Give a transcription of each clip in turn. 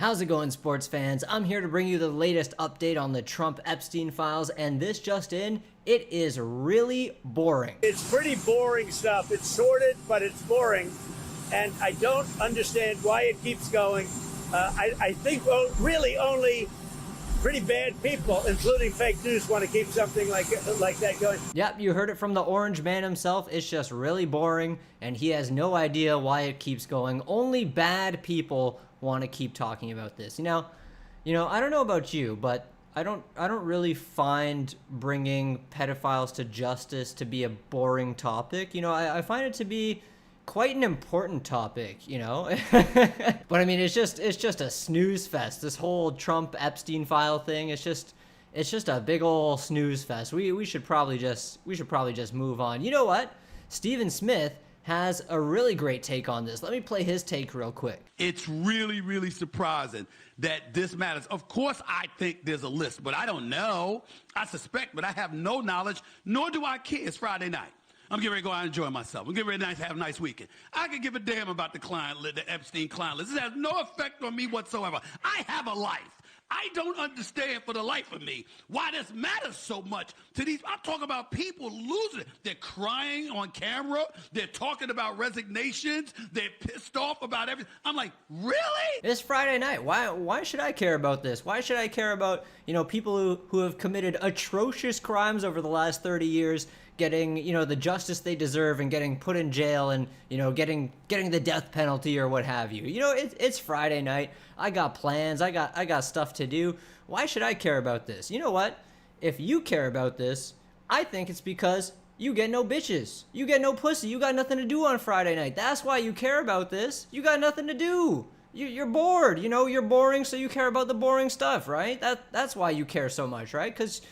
How's it going, sports fans? I'm here to bring you the latest update on the Trump-Epstein files, and this just in, it is really boring. It's pretty boring stuff. It's sordid, but it's boring, and I don't understand why it keeps going. I think really only pretty bad people, including fake news, want to keep something like that going. Yep, you heard it from the orange man himself. It's just really boring, and he has no idea why it keeps going. Only bad people want to keep talking about this. You know, I don't know about you, but I don't really find bringing pedophiles to justice to be a boring topic. You know, I find it to be quite an important topic, you know. But I mean, it's just a snooze fest. This whole Trump-Epstein file thing, it's just a big old snooze fest. We should probably just move on. You know what? Stephen Smith has a really great take on this. Let me play his take real quick. It's really, really surprising that this matters. Of course, I think there's a list, but I don't know. I suspect, but I have no knowledge, nor do I care. It's Friday night. I'm getting ready to go out and enjoy myself. I'm getting ready to have a nice weekend. I could give a damn about the Epstein client list. This has no effect on me whatsoever. I have a life. I don't understand for the life of me why this matters so much to these. I'm talking about people losing it. They're crying on camera. They're talking about resignations. They're pissed off about everything. I'm like, really? It's Friday night. Why should I care about this? Why should I care about, you know, people who have committed atrocious crimes over the last 30 years getting, you know, the justice they deserve and getting put in jail and, you know, getting the death penalty or what have you. You know, it's Friday night. I got plans. I got stuff to do. Why should I care about this? You know what? If you care about this, I think it's because you get no bitches. You get no pussy. You got nothing to do on Friday night. That's why you care about this. You got nothing to do. You're bored. You know, you're boring, so you care about the boring stuff, right? That's why you care so much, right? Because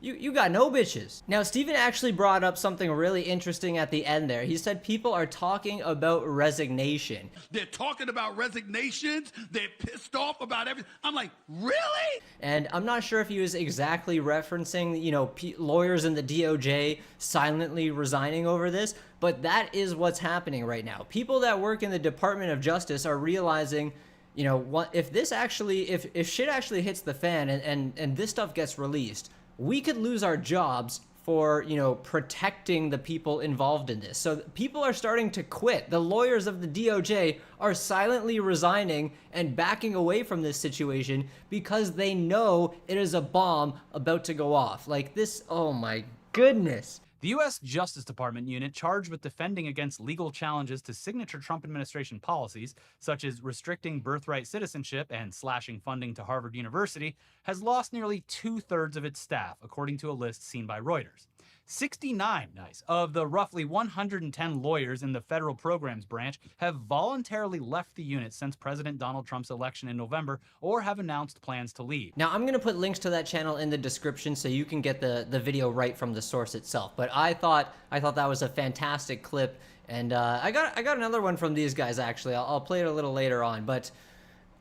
you got no bitches. Now, Stephen actually brought up something really interesting at the end there. He said people are talking about resignation. They're talking about resignations. They're pissed off about everything. I'm like, really? And I'm not sure if he was exactly referencing, you know, lawyers in the DOJ silently resigning over this, but that is what's happening right now. People that work in the Department of Justice are realizing, you know, what if this actually, if shit actually hits the fan and this stuff gets released, we could lose our jobs for, you know, protecting the people involved in this. So people are starting to quit. The lawyers of the DOJ are silently resigning and backing away from this situation because they know it is a bomb about to go off. Like this, oh my goodness. The U.S. Justice Department unit charged with defending against legal challenges to signature Trump administration policies, such as restricting birthright citizenship and slashing funding to Harvard University, has lost nearly 2/3 of its staff, according to a list seen by Reuters. 69 of the roughly 110 lawyers in the federal programs branch have voluntarily left the unit since President Donald Trump's election in November or have announced plans to leave. Now, I'm going to put links to that channel in the description so you can get the video right from the source itself. But I thought that was a fantastic clip, and I got another one from these guys actually. I'll play it a little later on, but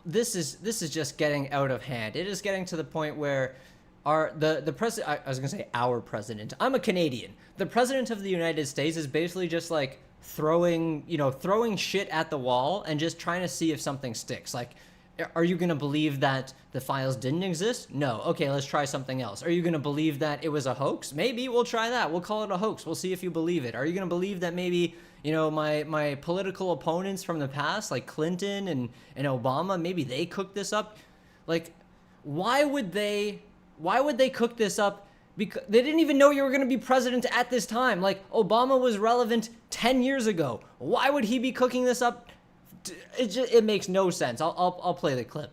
this is just getting out of hand. It is getting to the point where the president, I was gonna say our president. I'm a Canadian. The president of the United States is basically just like throwing shit at the wall and just trying to see if something sticks. Like, are you gonna believe that the files didn't exist? No. Okay, let's try something else. Are you gonna believe that it was a hoax? Maybe we'll try that. We'll call it a hoax. We'll see if you believe it. Are you gonna believe that maybe, you know, my political opponents from the past, like Clinton and Obama, maybe they cooked this up? Like, why would they cook this up? Because they didn't even know you were going to be president at this time. Like, Obama was relevant 10 years ago. Why would he be cooking this up? It makes no sense. I'll play the clip.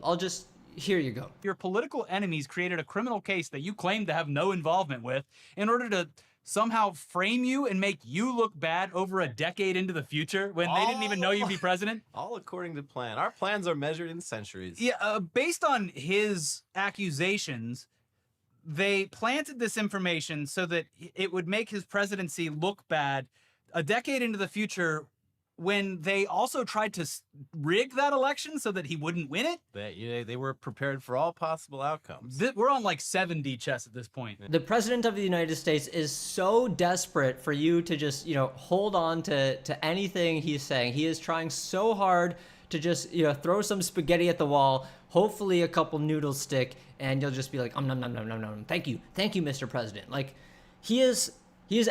Here you go. Your political enemies created a criminal case that you claim to have no involvement with in order to somehow frame you and make you look bad over a decade into the future when they didn't even know you'd be president? All according to plan. Our plans are measured in centuries. Yeah, based on his accusations, they planted this information so that it would make his presidency look bad a decade into the future when they also tried to rig that election so that he wouldn't win it. They were prepared for all possible outcomes. We're on like 7D chess at this point. The president of the United States is so desperate for you to just, you know, hold on to anything he's saying. He is trying so hard to just, you know, throw some spaghetti at the wall, hopefully a couple noodles stick, and you'll just be like, nom, nom, nom, nom, nom, nom. Thank you, Mr. President. Like, he is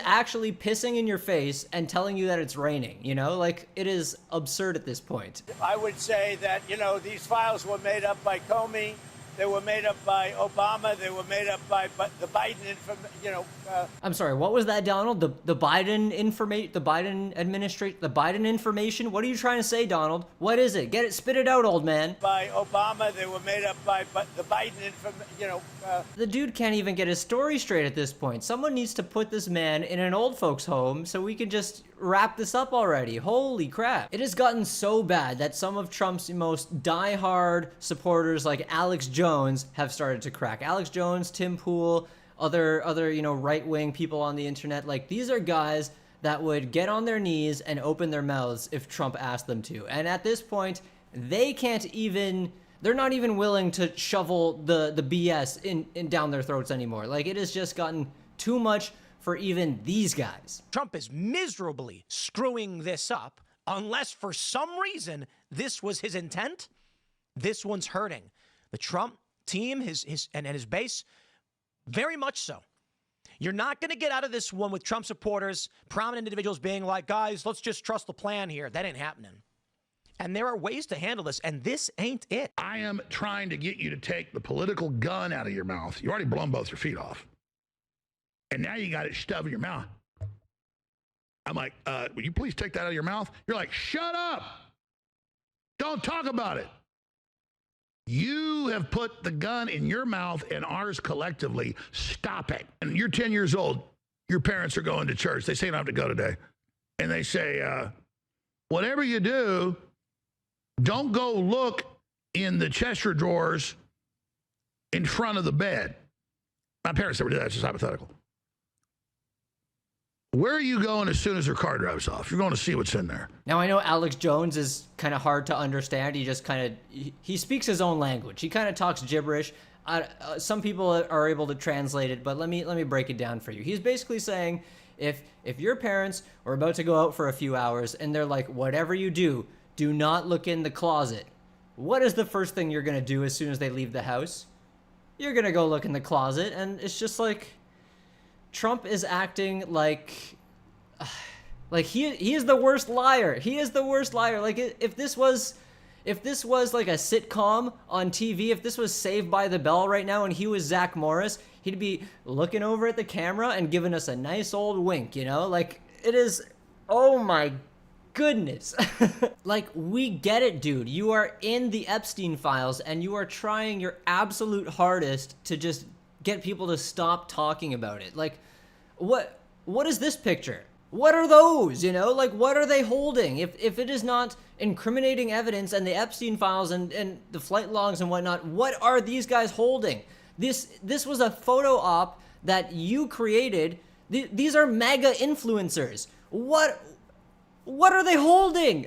actually pissing in your face and telling you that it's raining, you know? Like, it is absurd at this point. I would say that, you know, these files were made up by Comey. They were made up by Obama. They were made up by the Biden, I'm sorry, what was that, Donald? The Biden information? What are you trying to say, Donald? What is it? Spit it out, old man. By Obama. They were made up by the Biden, The dude can't even get his story straight at this point. Someone needs to put this man in an old folks home so we can just wrap this up already. Holy crap. It has gotten so bad that some of Trump's most diehard supporters like Alex Jones have started to crack. Alex Jones, Tim Pool, other you know, right-wing people on the internet. Like, these are guys that would get on their knees and open their mouths if Trump asked them to. And at this point, they're not even willing to shovel the BS in down their throats anymore. Like, it has just gotten too much for even these guys. Trump is miserably screwing this up. Unless for some reason this was his intent, this one's hurting the Trump team, his base, very much so. You're not going to get out of this one with Trump supporters, prominent individuals being like, guys, let's just trust the plan here. That ain't happening. And there are ways to handle this, and this ain't it. I am trying to get you to take the political gun out of your mouth. You already blown both your feet off. And now you got it shoved in your mouth. I'm like, will you please take that out of your mouth? You're like, shut up. Don't talk about it. You have put the gun in your mouth and ours collectively. Stop it. And you're 10 years old. Your parents are going to church. They say you don't have to go today. And they say, whatever you do, don't go look in the Cheshire drawers in front of the bed. My parents never did that. It's just hypothetical. Where are you going as soon as her car drives off? You're going to see what's in there. Now, I know Alex Jones is kind of hard to understand. He just kind of, he speaks his own language. He kind of talks gibberish. Some people are able to translate it, but let me break it down for you. He's basically saying, if your parents were about to go out for a few hours and they're like, whatever you do, do not look in the closet. What is the first thing you're going to do as soon as they leave the house? You're going to go look in the closet, and it's just like, Trump is acting like he is the worst liar. He is the worst liar. Like, if this was like a sitcom on TV, if this was Saved by the Bell right now and he was Zach Morris, he'd be looking over at the camera and giving us a nice old wink, you know? Like, it is, oh my goodness. Like, we get it, dude. You are in the Epstein files and you are trying your absolute hardest to just get people to stop talking about it. Like, what is this picture? What are those, you know? Like, what are they holding? If it is not incriminating evidence and the Epstein files and the flight logs and whatnot, what are these guys holding? This was a photo op that you created. These are mega influencers. What are they holding?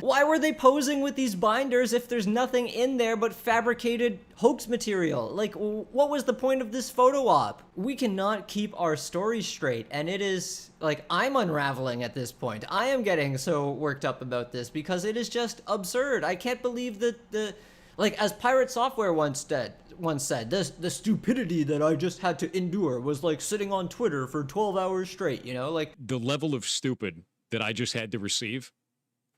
Why were they posing with these binders if there's nothing in there but fabricated hoax material? Like, what was the point of this photo op? We cannot keep our story straight, and it is, like, I'm unraveling at this point. I am getting so worked up about this because it is just absurd. I can't believe that like, as Pirate Software once said, the stupidity that I just had to endure was like sitting on Twitter for 12 hours straight, you know? Like, the level of stupid that I just had to receive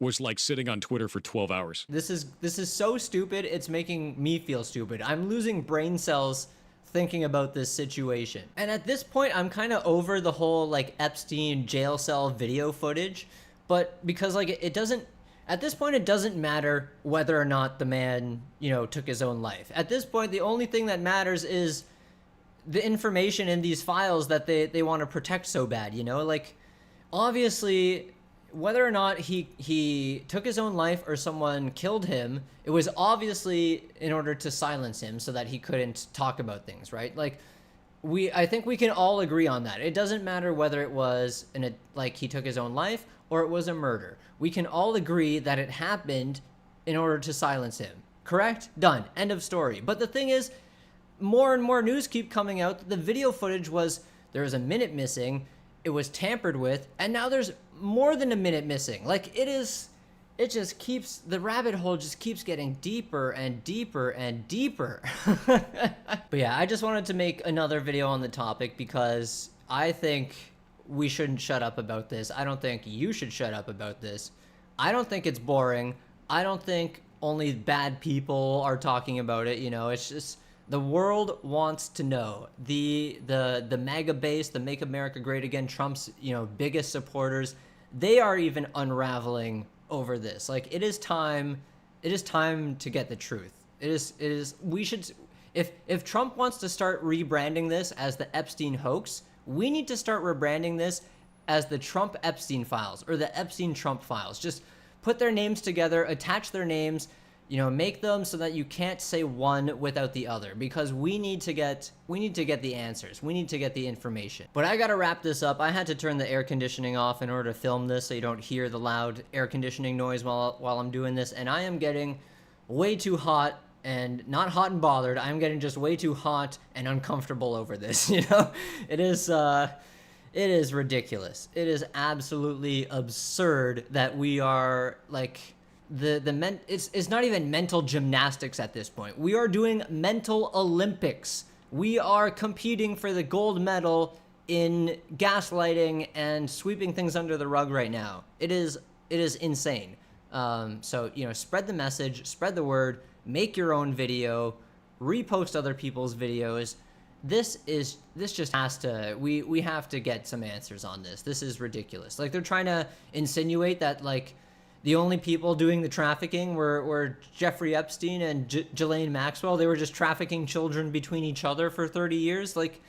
was like sitting on Twitter for 12 hours. This is so stupid, it's making me feel stupid. I'm losing brain cells thinking about this situation. And at this point, I'm kind of over the whole, like, Epstein jail cell video footage, but because, like, it doesn't, at this point, it doesn't matter whether or not the man, you know, took his own life. At this point, the only thing that matters is the information in these files that they want to protect so bad, you know? Like, obviously, whether or not he took his own life or someone killed him, it was obviously in order to silence him so that he couldn't talk about things, right? Like, I think we can all agree on that. It doesn't matter whether it was like he took his own life or it was a murder. We can all agree that it happened in order to silence him. Correct? Done. End of story. But the thing is, more and more news keep coming out that the video footage there was a minute missing, it was tampered with, and now there's more than a minute missing. Like, it is it just keeps, the rabbit hole just keeps getting deeper and deeper and deeper. But yeah, I just wanted to make another video on the topic because I think we shouldn't shut up about this. I don't think you should shut up about this. I don't think it's boring. I don't think only bad people are talking about it. You know, it's just, the world wants to know. The MAGA base, the Make America Great Again, Trump's, you know, biggest supporters, they are even unraveling over this. Like, it is time to get the truth. We should, if Trump wants to start rebranding this as the Epstein hoax, we need to start rebranding this as the Trump-Epstein files or the Epstein-Trump files. Just put their names together, attach their names, you know, make them so that you can't say one without the other, because we need to get the answers. We need to get the information. But I gotta wrap this up. I had to turn the air conditioning off in order to film this so you don't hear the loud air conditioning noise while I'm doing this. And I am getting way too hot, and not hot and bothered. I'm getting just way too hot and uncomfortable over this, you know? It is ridiculous. It is absolutely absurd that we are like it's not even mental gymnastics at this point. We are doing mental Olympics. We are competing for the gold medal in gaslighting and sweeping things under the rug right now. It is insane. So, you know, spread the message, spread the word, make your own video, repost other people's videos. This just has to, we have to get some answers on this. This is ridiculous. Like, they're trying to insinuate that, like, the only people doing the trafficking were Jeffrey Epstein and Ghislaine Maxwell. They were just trafficking children between each other for 30 years. Like,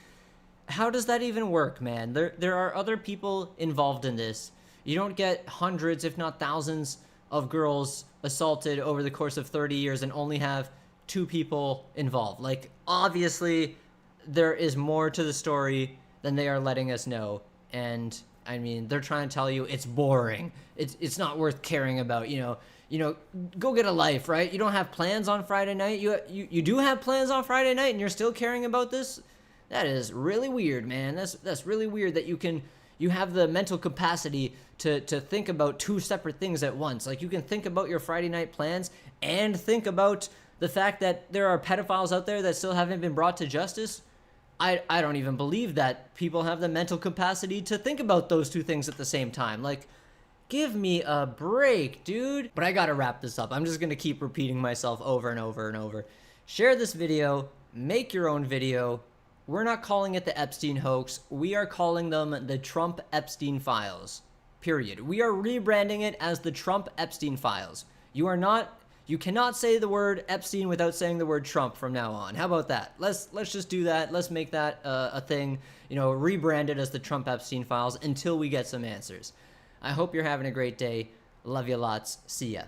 how does that even work, man? There are other people involved in this. You don't get hundreds, if not thousands, of girls assaulted over the course of 30 years and only have 2 people involved. Like, obviously, there is more to the story than they are letting us know. And I mean, they're trying to tell you it's boring. It's not worth caring about. You know, go get a life, right? You don't have plans on Friday night. You do have plans on Friday night, and you're still caring about this. That is really weird, man. That's really weird that you have the mental capacity to think about 2 separate things at once. Like, you can think about your Friday night plans and think about the fact that there are pedophiles out there that still haven't been brought to justice. I don't even believe that people have the mental capacity to think about those 2 things at the same time. Like, give me a break, dude. But I gotta wrap this up. I'm just gonna keep repeating myself over and over and over. Share this video, make your own video. We're not calling it the Epstein hoax. We are calling them the Trump-Epstein files, period. We are rebranding it as the Trump-Epstein files. You cannot say the word Epstein without saying the word Trump from now on. How about that? Let's just do that. Let's make that a thing, you know, rebrand it as the Trump-Epstein files until we get some answers. I hope you're having a great day. Love you lots. See ya.